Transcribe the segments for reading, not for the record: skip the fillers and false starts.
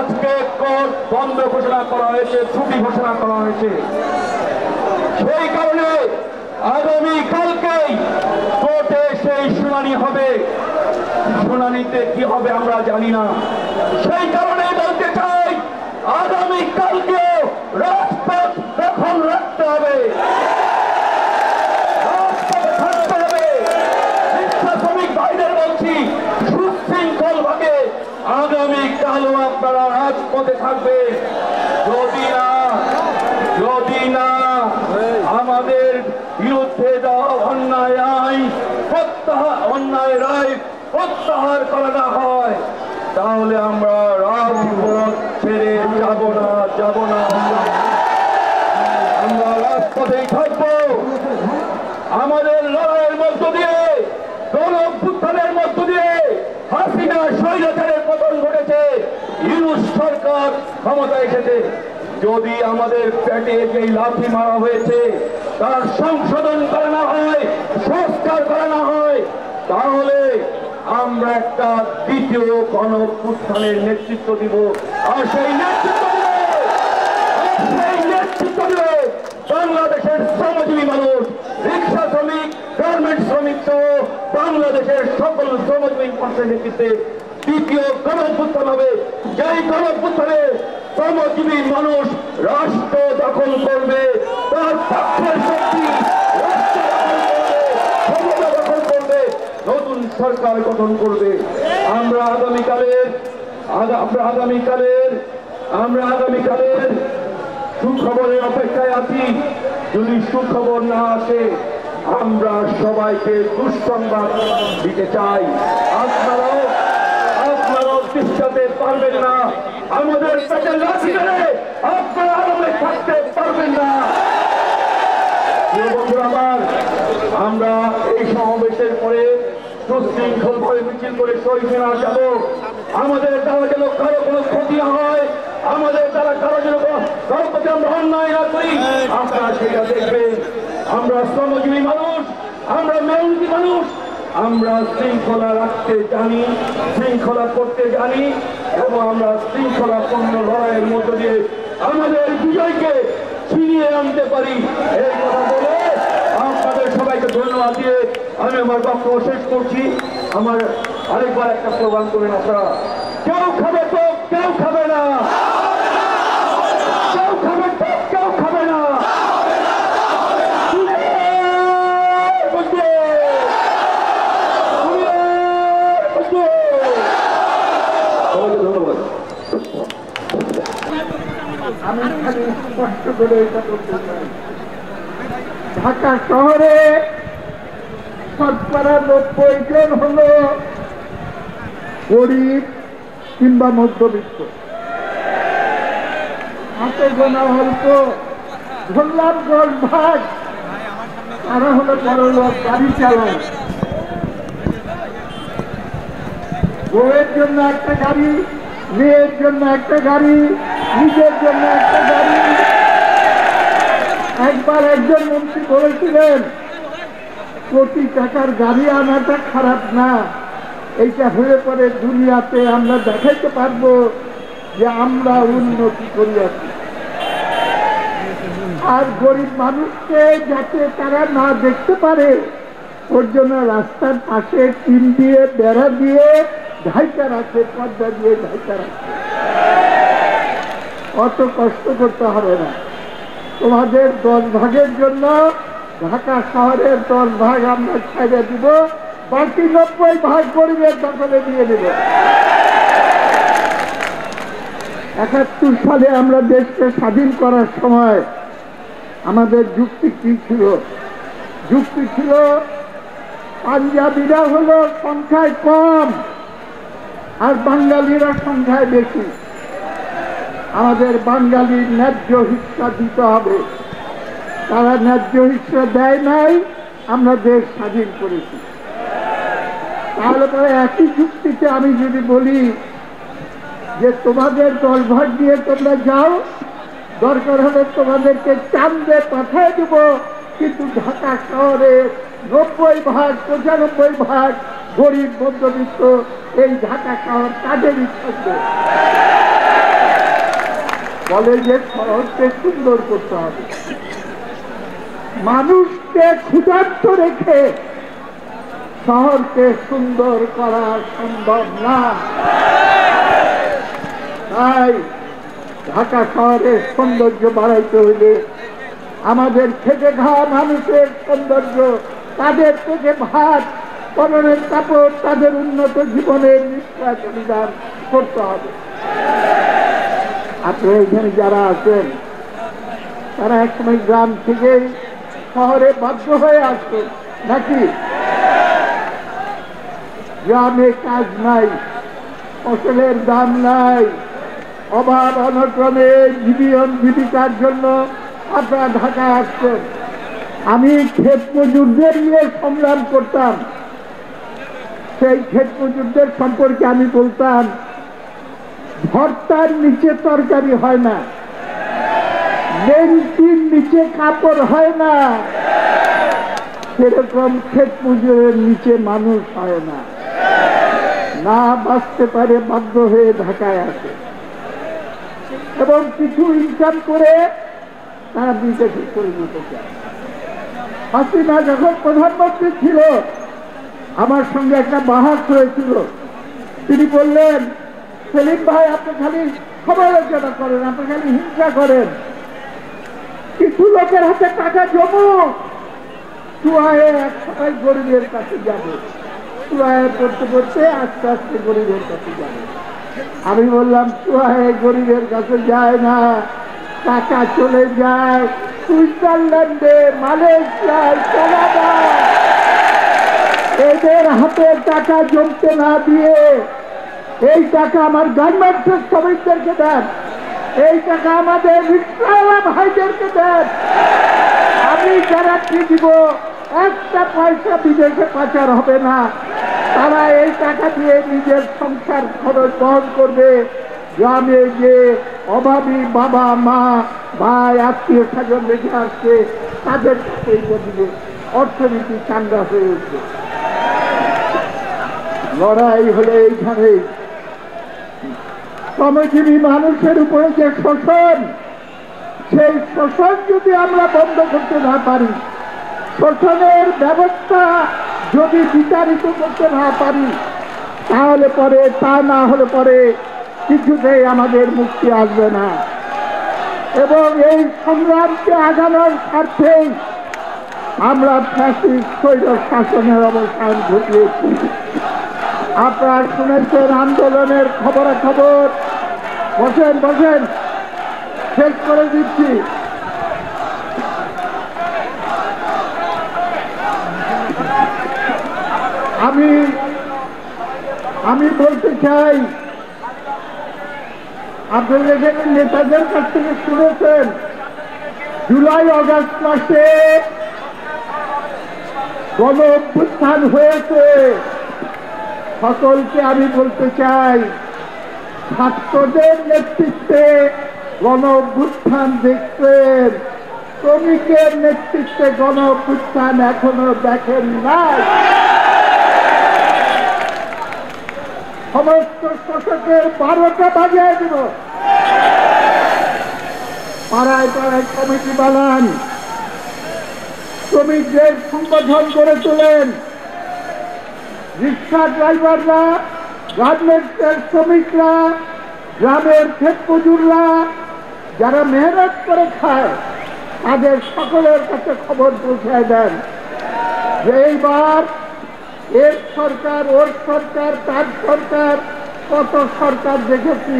আজকে কোর্ট বন্ধ ঘোষণা করা হয়েছে, ছুটি ঘোষণা করা হয়েছে। সেই কারণে আগামী কালকেই কোর্টে সেই শুনানি হবে। শুনানিতে কি হবে আমরা জানি না। সেই কারণে বলতে চাই, আগামী কালকে রাজপথ দখল রাখতে হবে, রাজপথে থাকতে হবে। রিক্সা শ্রমিক ভাইদের বলছি, সুশৃঙ্খল ভাবে আগামী কালও আপনারা রাজপথে থাকবে। যদি না আমাদের বিরুদ্ধে দেওয়া অন্যায় রায় প্রত্যাহার করা না হয়, তাহলে আমরা রাজপথ ছেড়ে যাব না। আমরা রাজপথেই থাকবো। আমাদের লড়াইয়ের মধ্য দিয়ে, গণ-অভ্যুত্থানের মধ্য দিয়ে হাসিনা স্বৈরাচারের পতন ঘটেছে, ইউনূস সরকার ক্ষমতা এসেছে। যদি আমাদের পেটে যে লাথি মারা হয়েছে তার সংশোধন করা না হয়, সংস্কার করা না হয়, তাহলে আমরা একটা দ্বিতীয় গণ-অভ্যুত্থানের নেতৃত্ব দিব। আর সেই নেতৃত্ব দিবে বাংলাদেশের শ্রমজীবী মানুষ, রিক্সা শ্রমিক, গার্মেন্ট শ্রমিক সহ বাংলাদেশের সকল শ্রমজীবী মানুষের নেতৃত্বে দ্বিতীয় গণ-অভ্যুত্থান হবে। যেই গণ-অভ্যুত্থানে শ্রমজীবী মানুষ রাষ্ট্র দখল করবে, তার পক্ষের শক্তি রাষ্ট্র দখল করবে, ক্ষমতা দখল করবে, নতুন সরকার গঠন করবে। আমরা আগামীকালের সুখবরের অপেক্ষায় আছি। যদি সুখবর না আসে, আমরা সবাইকে দুঃসংবাদ দিতে চাই। আপনারাও তিষ্ঠতে পারবেন না, আমাদের পেটে লাথি মেরে আপনারা আরামে থাকতে পারবেন না। বন্ধুরা আমার, আমরা এই সমাবেশের পরে সুশৃঙ্খল ভাবে মিছিল করে শহীদ মিনার যাব। আমাদের দ্বারা যেন কারো কোনো ক্ষতি না হয়, আমাদের দ্বারা কারো প্রতি আমরা অন্যায় না করি, আপনারা সেটা দেখবেন। আমরা শ্রমজীবী মানুষ, আমরা মেহনতি মানুষ, আমরা শৃঙ্খলা রাখতে জানি, শৃঙ্খলা করতে জানি, এবং আমরা শৃঙ্খলাপূর্ণ লড়াইয়ের মধ্য দিয়ে আমাদের বিজয়কে ছিনিয়ে আনতে পারি। এই কথা বলে আপনাদের সবাইকে ধন্যবাদ দিয়ে আমি আমার বক্তব্য শেষ করছি। আমার আরেকবার একটা স্লোগান করেন আপনারা, কেউ খাবে তো কেউ খাবে না, কেউ খাবে তো কেউ খাবে না। ধন্যবাদ। আমি খালি স্পষ্ট করে এটা বলতে চাই, ঢাকা শহরে শতকরা 90 জন হলো গরিব কিংবা মধ্যবিত্ত, হাতে গোনা অল্প, ধরলাম 10 তারা হলো বড় লোক, গাড়ি চালায়। বউয়ের জন্য একটা গাড়ি, মেয়ের জন্য একটা গাড়ি, নিজের জন্য একটা গাড়ি। একবার একজন মন্ত্রী বলেছিলেন, কোটি টাকার গাড়ি আনাটা খারাপ না, এইটা হয়ে পরে দুনিয়াতে আমরা দেখাইতে পারবো যে আমরা উন্নতি করিয়াছি। আর গরিব মানুষকে যাতে তারা না দেখতে পারে, ওর জন্য রাস্তার পাশে টিন দিয়ে, বেড়া দিয়ে ঢাইকা রাখে, পর্দা দিয়ে ঢাইকা রাখে। অত কষ্ট করতে হবে না। তোমাদের 10 ভাগের জন্য ঢাকা শহরের 10 ভাগ আমরা ছেড়ে দিব, বাকি 90 ভাগ গরিবের দখলে দিয়ে দেব। 71 সালে আমরা দেশকে স্বাধীন করার সময় আমাদের যুক্তি কি ছিল? যুক্তি ছিল পাঞ্জাবিরা হলো সংখ্যায় কম আর বাঙালিরা সংখ্যায় বেশি, আমাদের বাঙালির ন্যায্য হিস্সা দিতে হবে। তারা ন্যায্য হিস্সা দেয় নাই, আমরা দেশ স্বাধীন করেছি। তাহলে পরে একই যুক্তিতে আমি যদি বলি যে তোমাদের 10 ভাগ দিয়ে তোমরা যাও, দরকার হলে তোমাদেরকে চাঁদে পাঠিয়ে দেব, কিন্তু ঢাকা শহরে 90 ভাগ 95 ভাগ গরিব মধ্যবিত্ত, এই ঢাকা শহর তাদেরই থাকবে। বলে যে শহরকে সুন্দর করতে হবে। মানুষকে ক্ষুধার্ত রেখে শহরকে সুন্দর করা সম্ভব না। তাই ঢাকা শহরের সৌন্দর্য বাড়াইতে হইলে আমাদের খেটে খাওয়া মানুষের সৌন্দর্য, তাদের থেকে ভাত, পরনের কাপড়, তাদের উন্নত জীবনের নিশ্চয় পরিধান করতে হবে। আপনারা এখানে যারা আছেন তারা একসময় গ্রাম থেকে শহরে বাধ্য হয়ে আসছেন নাকি? গ্রামে কাজ নাই, ফসলের দাম নাই, অভাব অনটনে জীবিকার জন্য আপনারা ঢাকায় আসছেন। আমি ক্ষেত মজুরদের নিয়ে সংগ্রাম করতাম। সেই ক্ষেত মজুরদের সম্পর্কে আমি বলতাম, ভর্তার নিচে তরকারি হয় না, লেন্টির নিচে কাপড় হয় না, সেরকম ক্ষেত মজুরের নিচে মানুষ হয় না। না বাঁচতে পারে বাধ্য হয়ে ঢাকায় আসে এবং কিছু ইনকাম করে তারা বিদেশে চলে যেতে চায়। হাসিনা যখন প্রধানমন্ত্রী ছিল আমার সঙ্গে একটা বাহাস হয়েছিল। তিনি বললেন, সেলিম ভাই আপনি খালি সমালোচনা করেন, আপনি খালি হিংসা করেন, কিছু লোকের হাতে টাকা জমুক, চুয়ায়ে এক সময় গরিবের কাছে যাবে, চুয়ায়ে পড়তে পড়তে আস্তে আস্তে গরিবের কাছে যাবে। আমি বললাম, চুয়ায়ে গরিবের কাছে যায় না, টাকা চলে যায় সুইজারল্যান্ডে, মালয়েশিয়ায়, কানাডায়। এদের হাতে টাকা জমতে না দিয়ে এই টাকা আমার গার্মেন্টসের শ্রমিকদেরকে দেন, এই টাকা আমাদের রিক্সাওয়ালা ভাইদেরকে দেন। আমি গ্যারান্টি দিব একটা পয়সা বিদেশে পাচার হবে না। তারা এই টাকা দিয়ে নিজের সংসার খরচ বহন করবে। গ্রামে যে অভাবী বাবা মা ভাই আত্মীয় স্বজন রেখে আসছে তাদের কাছে দিবে, অর্থনীতি চাঙ্গা হয়ে উঠবে। লড়াই হলে এইখানে শ্রমজীবী মানুষের উপরে যে শোষণ, সেই শোষণ যদি আমরা বন্ধ করতে না পারি, শোষণের ব্যবস্থা যদি বিচারিত করতে না পারি, তাহলে পরে তা না হলে পরে কিছুতেই আমাদের মুক্তি আসবে না। এবং এই সংগ্রামকে আগানোর স্বার্থেই আমরা ফ্যাসিস্ট স্বৈর শাসনের অবসান ঘটিয়েছি। আপনারা শুনেছেন আন্দোলনের খবরাখবর। বসেন বসেন, শেষ করে দিচ্ছি। আমি বলতে চাই, আপনারা এখানে নেতাদের কাছ থেকে শুনেছেন জুলাই আগস্ট মাসে গণ অভ্যুত্থান হয়েছে। সকলকে আমি বলতে চাই, ছাত্রদের নেতৃত্বে গণ অভ্যুত্থান দেখছেন, শ্রমিকের নেতৃত্বে গণ অভ্যুত্থান এখনো দেখেন নাই। সমস্ত শাসকের 12টা বাজিয়ে দিব। পাড়ায় পাড়ায় কমিটি বানান, শ্রমিকদের সংগঠন গড়ে তোলেন। রিক্সা ড্রাইভাররা, গার্মেন্টসের শ্রমিকরা, গ্রামের ক্ষেত মজুররা যারা মেহনত করে খায়, তাদের সকলের কাছে খবর পৌঁছায় দেন যে এইবার এর সরকার, ওর সরকার, তার সরকার, কত সরকার দেখেছি,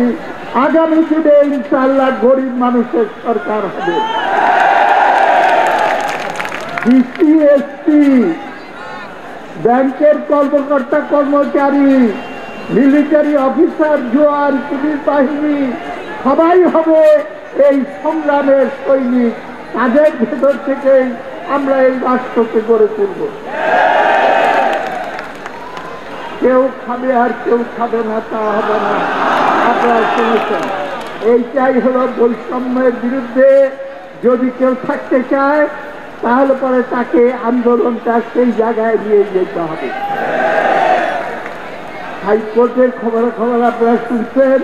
আগামী দিনে ইনশাআল্লাহ গরিব মানুষের সরকার হবে। ডিসি, ব্যাংকের কর্মকর্তা কর্মচারী, মিলিটারি অফিসার, জওয়ান, পুলিশ বাহিনী সবাই হবে এই সংগ্রামের সৈনিক। তাদের ভেতর থেকেই আমরা এই রাষ্ট্রকে গড়ে তুলব। কেউ খাবে আর কেউ খাবে না তা হবে না। আপনারা শুনেছেন, এইটাই হলো বৈষম্যের বিরুদ্ধে যদি কেউ থাকতে চায়, তাহলে পরে তাকে আন্দোলনটা সেই জায়গায় নিয়ে যেতে হবে। হাইকোর্টের খবর আপনারা শুনছেন।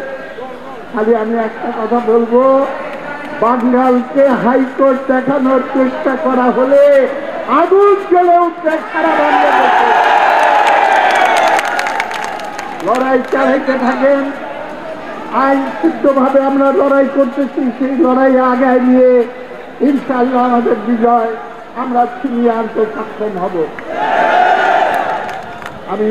খালি আমি একটা কথা বলবো, বাঙ্গালকে হাইকোর্ট দেখানোর চেষ্টা করা হলে আগুন জ্বলে উঠবে সারা বাংলাদেশে। লড়াই চালাইতে থাকেন, আইন সিদ্ধভাবে আমরা লড়াই করতেছি, সেই লড়াই আগায় নিয়ে ইনশাআল্লাহ আমাদের বিজয় আমরা ছিনিয়ে আনতে সক্ষম হব। আমি